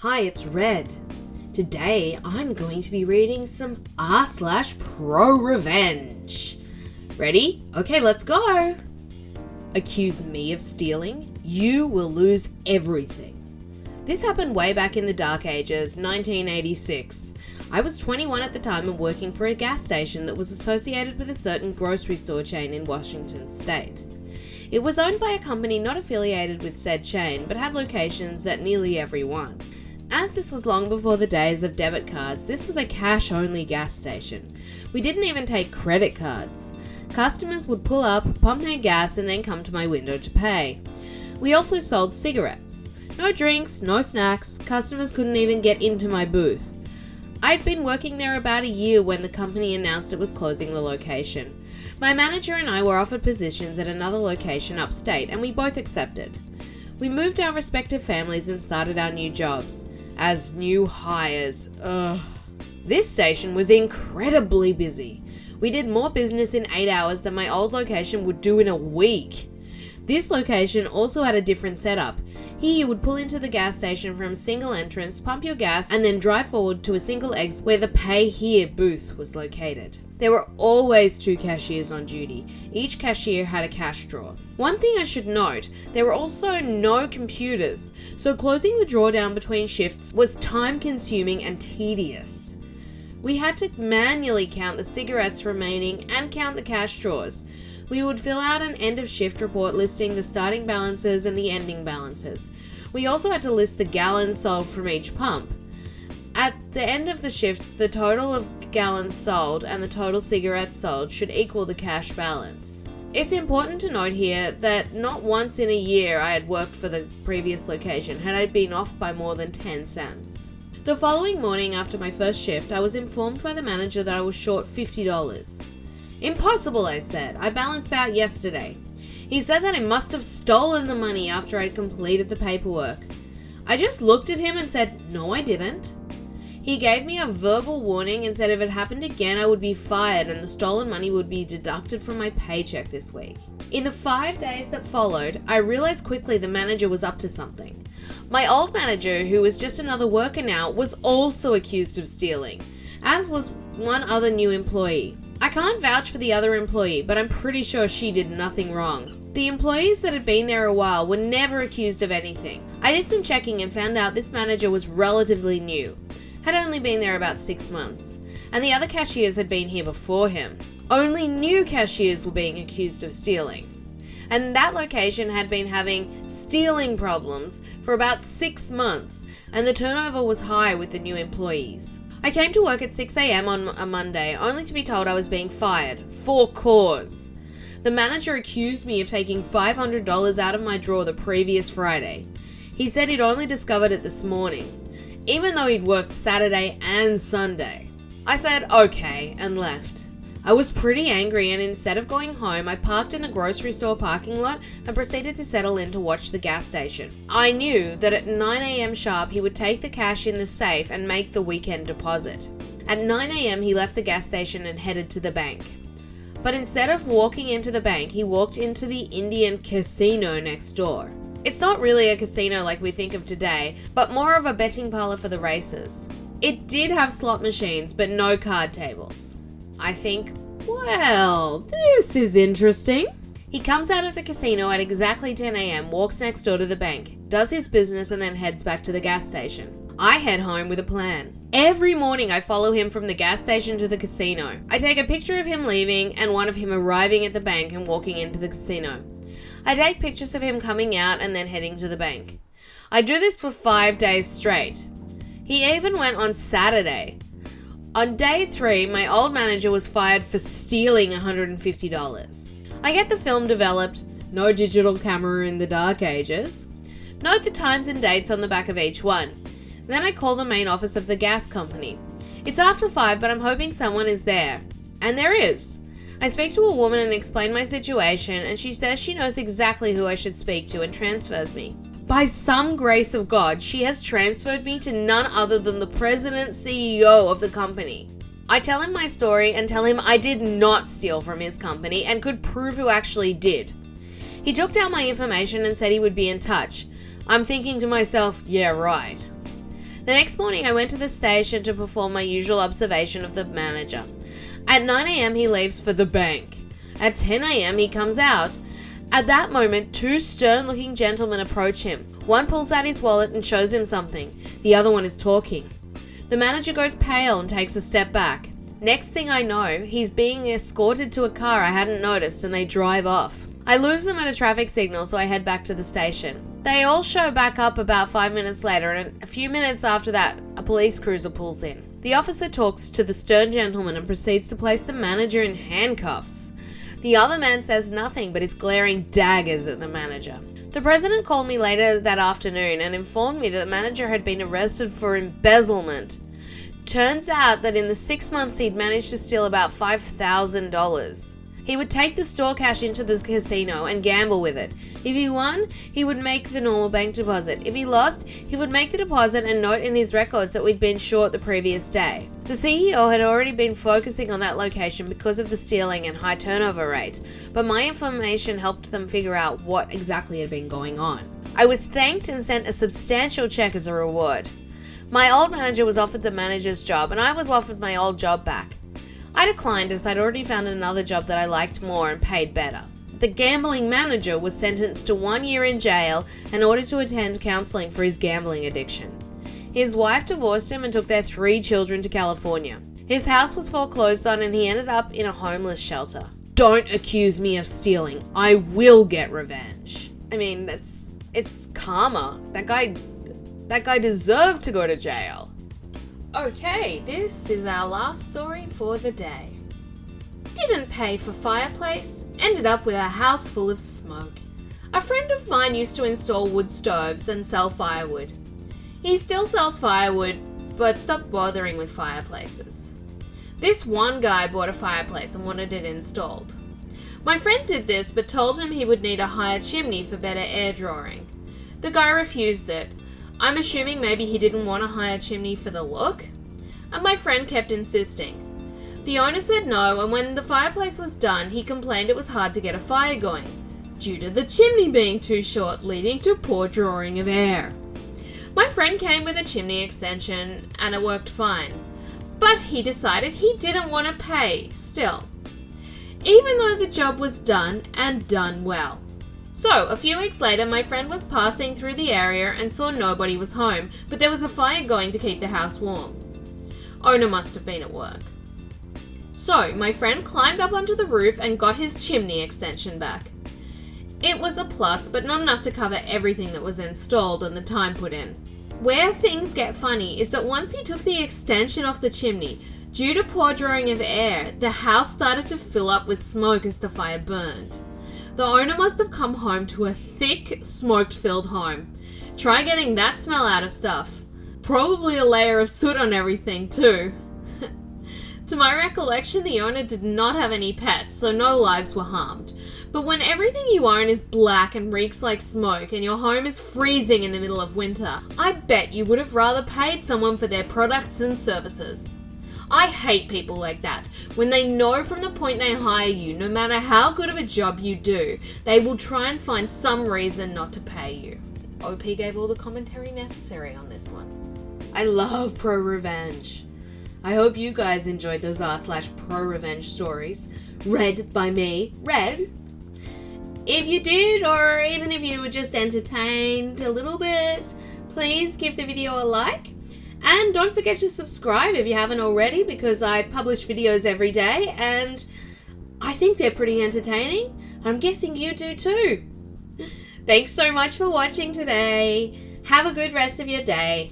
Hi, it's Red. Today, I'm going to be reading some r/ProRevenge. Ready? Okay, let's go. Accuse me of stealing? You will lose everything. This happened way back in the Dark Ages, 1986. I was 21 at the time and working for a gas station that was associated with a certain grocery store chain in Washington State. It was owned by a company not affiliated with said chain, but had locations at nearly every one. As this was long before the days of debit cards, this was a cash-only gas station. We didn't even take credit cards. Customers would pull up, pump their gas, and then come to my window to pay. We also sold cigarettes. No drinks, no snacks, customers couldn't even get into my booth. I'd been working there about a year when the company announced it was closing the location. My manager and I were offered positions at another location upstate, and we both accepted. We moved our respective families and started our new jobs. As new hires. This station was incredibly busy. We did more business in 8 hours than my old location would do in a week. This location also had a different setup. Here you would pull into the gas station from a single entrance, pump your gas, and then drive forward to a single exit where the Pay Here booth was located. There were always 2 cashiers on duty. Each cashier had a cash drawer. One thing I should note, there were also no computers, so closing the drawer down between shifts was time consuming and tedious. We had to manually count the cigarettes remaining and count the cash drawers. We would fill out an end of shift report listing the starting balances and the ending balances. We also had to list the gallons sold from each pump. At the end of the shift, the total of gallons sold and the total cigarettes sold should equal the cash balance. It's important to note here that not once in a year I had worked for the previous location had I been off by more than 10 cents. The following morning after my first shift, I was informed by the manager that I was short $50. Impossible, I said. I balanced out yesterday. He said that I must have stolen the money after I'd completed the paperwork. I just looked at him and said, no, I didn't. He gave me a verbal warning and said if it happened again, I would be fired and the stolen money would be deducted from my paycheck this week. In the 5 days that followed, I realized quickly the manager was up to something. My old manager, who was just another worker now, was also accused of stealing, as was one other new employee. I can't vouch for the other employee, but I'm pretty sure she did nothing wrong. The employees that had been there a while were never accused of anything. I did some checking and found out this manager was relatively new. Had only been there about 6 months, and the other cashiers had been here before him. Only new cashiers were being accused of stealing. And that location had been having stealing problems for about 6 months, and the turnover was high with the new employees. I came to work at 6 a.m. on a Monday, only to be told I was being fired, for cause. The manager accused me of taking $500 out of my drawer the previous Friday. He said he'd only discovered it this morning, even though he'd worked Saturday and Sunday. I said okay and left. I was pretty angry, and instead of going home, I parked in the grocery store parking lot and proceeded to settle in to watch the gas station. I knew that at 9 a.m. sharp he would take the cash in the safe and make the weekend deposit. At 9 a.m. he left the gas station and headed to the bank. But instead of walking into the bank, he walked into the Indian casino next door. It's not really a casino like we think of today, but more of a betting parlor for the races. It did have slot machines, but no card tables. I think, well, this is interesting. He comes out of the casino at exactly 10 a.m., walks next door to the bank, does his business, and then heads back to the gas station. I head home with a plan. Every morning I follow him from the gas station to the casino. I take a picture of him leaving and one of him arriving at the bank and walking into the casino. I take pictures of him coming out and then heading to the bank. I do this for 5 days straight. He even went on Saturday. On day 3, my old manager was fired for stealing $150. I get the film developed, no digital camera in the Dark Ages. Note the times and dates on the back of each one. Then I call the main office of the gas company. It's after 5, but I'm hoping someone is there. And there is. I speak to a woman and explain my situation, and she says she knows exactly who I should speak to and transfers me. By some grace of God, she has transferred me to none other than the president CEO of the company. I tell him my story and tell him I did not steal from his company and could prove who actually did. He took down my information and said he would be in touch. I'm thinking to myself, yeah, right. The next morning, I went to the station to perform my usual observation of the manager. At 9 a.m, he leaves for the bank. At 10 a.m, he comes out. At that moment, two stern-looking gentlemen approach him. One pulls out his wallet and shows him something. The other one is talking. The manager goes pale and takes a step back. Next thing I know, he's being escorted to a car I hadn't noticed and they drive off. I lose them at a traffic signal, so I head back to the station. They all show back up about 5 minutes later, and a few minutes after that, a police cruiser pulls in. The officer talks to the stern gentleman and proceeds to place the manager in handcuffs. The other man says nothing but is glaring daggers at the manager. The president called me later that afternoon and informed me that the manager had been arrested for embezzlement. Turns out that in the 6 months he'd managed to steal about $5,000. He would take the store cash into the casino and gamble with it. If he won, he would make the normal bank deposit. If he lost, he would make the deposit and note in his records that we'd been short the previous day. The CEO had already been focusing on that location because of the stealing and high turnover rate, but my information helped them figure out what exactly had been going on. I was thanked and sent a substantial check as a reward. My old manager was offered the manager's job and I was offered my old job back. I declined as I'd already found another job that I liked more and paid better. The gambling manager was sentenced to 1 year in jail and ordered to attend counseling for his gambling addiction. His wife divorced him and took their 3 children to California. His house was foreclosed on and he ended up in a homeless shelter. Don't accuse me of stealing. I will get revenge. I mean, it's karma. That guy deserved to go to jail. Okay, this is our last story for the day. Didn't pay for fireplace, ended up with a house full of smoke. A friend of mine used to install wood stoves and sell firewood. He still sells firewood, but stopped bothering with fireplaces. This one guy bought a fireplace and wanted it installed. My friend did this, but told him he would need a higher chimney for better air drawing. The guy refused it. I'm assuming maybe he didn't want a higher chimney for the look, and my friend kept insisting. The owner said no, and when the fireplace was done, he complained it was hard to get a fire going, due to the chimney being too short, leading to poor drawing of air. My friend came with a chimney extension, and it worked fine, but he decided he didn't want to pay still, even though the job was done and done well. So, a few weeks later, my friend was passing through the area and saw nobody was home, but there was a fire going to keep the house warm. Owner must have been at work. So, my friend climbed up onto the roof and got his chimney extension back. It was a plus, but not enough to cover everything that was installed and the time put in. Where things get funny is that once he took the extension off the chimney, due to poor drawing of air, the house started to fill up with smoke as the fire burned. The owner must have come home to a thick, smoke-filled home. Try getting that smell out of stuff. Probably a layer of soot on everything too. To my recollection, the owner did not have any pets, so no lives were harmed. But when everything you own is black and reeks like smoke and your home is freezing in the middle of winter, I bet you would have rather paid someone for their products and services. I hate people like that. When they know from the point they hire you, no matter how good of a job you do, they will try and find some reason not to pay you. OP gave all the commentary necessary on this one. I love ProRevenge. I hope you guys enjoyed those r/ProRevenge stories, read by me, Red. If you did, or even if you were just entertained a little bit, please give the video a like. And don't forget to subscribe if you haven't already, because I publish videos every day and I think they're pretty entertaining. I'm guessing you do too. Thanks so much for watching today. Have a good rest of your day.